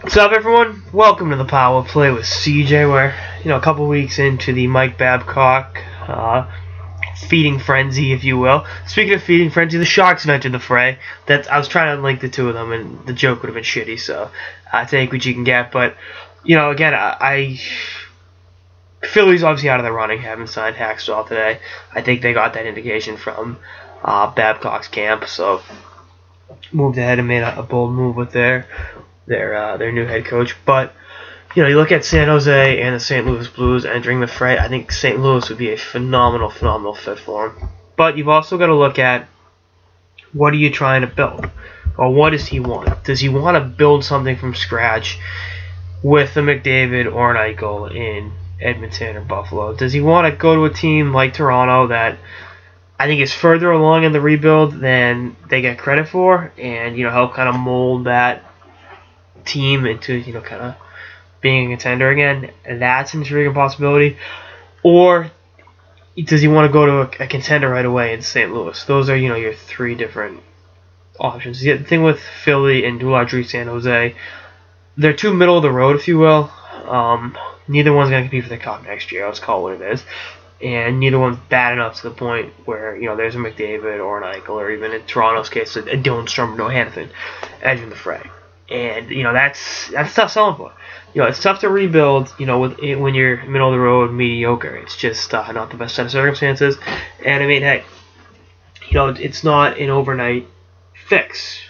What's up, everyone? Welcome to the Power Play with CJ. We're a couple weeks into the Mike Babcock feeding frenzy, if you will. Speaking of feeding frenzy, the Sharks have entered the fray. I was trying to link the two of them, and the joke would have been shitty. So take what you can get. But again, Philly's obviously out of the running. Haven't signed Hacksaw today. I think they got that indication from Babcock's camp. So moved ahead and made a bold move with their new head coach. But you look at San Jose and the St. Louis Blues entering the fray. I think St. Louis would be a phenomenal fit for him. But you've also got to look at, what are you trying to build, or what does he want? Does he want to build something from scratch with a McDavid or an Eichel in Edmonton or Buffalo? Does he want to go to a team like Toronto that I think is further along in the rebuild than they get credit for, and help kind of mold that team into kind of being a contender again? And that's an intriguing possibility. Or does he want to go to a contender right away in St. Louis? Those are your three different options. The thing with Philly and Duladry San Jose, they're too middle of the road, if you will. Neither one's going to compete for the cup next year. Let's call it what it is. And neither one's bad enough to the point where there's a McDavid or an Eichel, or even in Toronto's case, a Dylan Strome or no Hanifin entering the fray. And that's tough selling point. It's tough to rebuild. When you're middle of the road, mediocre. It's just not the best set of circumstances. And I mean, heck, it's not an overnight fix.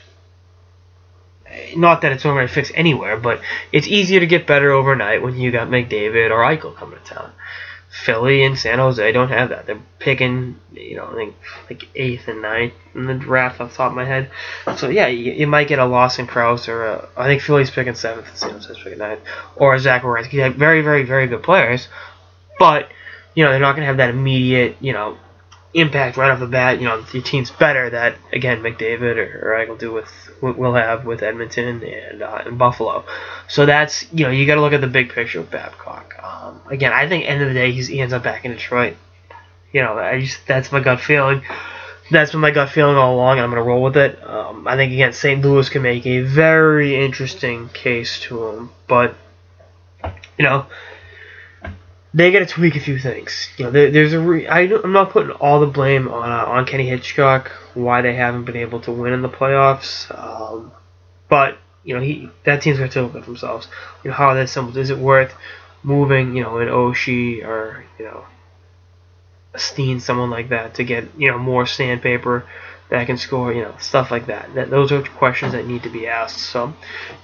Not that it's an overnight fix anywhere, but it's easier to get better overnight when you got McDavid or Eichel coming to town. Philly and San Jose don't have that. They're picking, I think like 8th and 9th in the draft off the top of my head. So yeah, you might get a Lawson Krause, or I think Philly's picking 7th and San Jose's picking 9th, or a Zach Werenski. They have very, very, very good players, but they're not going to have that immediate impact right off the bat. Your team's better. That again, McDavid or Eichel will have with Edmonton and Buffalo. So that's you got to look at the big picture of Babcock. Again, I think end of the day he ends up back in Detroit. That's my gut feeling. That's been my gut feeling all along, and I'm gonna roll with it. I think again St. Louis can make a very interesting case to him, but they got to tweak a few things. I'm not putting all the blame on Kenny Hitchcock why they haven't been able to win in the playoffs. But that team's got to look at themselves. How are they assembled? Is it worth moving an Oshie or a Steen, someone like that, to get more sandpaper that can score, stuff like that. Those are questions that need to be asked. So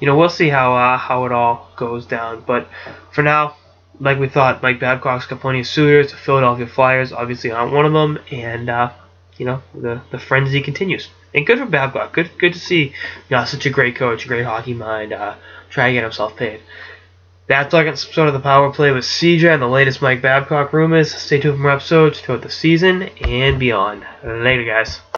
we'll see how it all goes down. But for now, like we thought, Mike Babcock's got plenty of suitors. The Philadelphia Flyers obviously aren't one of them, and the frenzy continues. And good for Babcock. Good to see such a great coach, a great hockey mind, try to get himself paid. That's like episode of the Power Play with CJ and the latest Mike Babcock rumors. Stay tuned for more episodes throughout the season and beyond. Later, guys.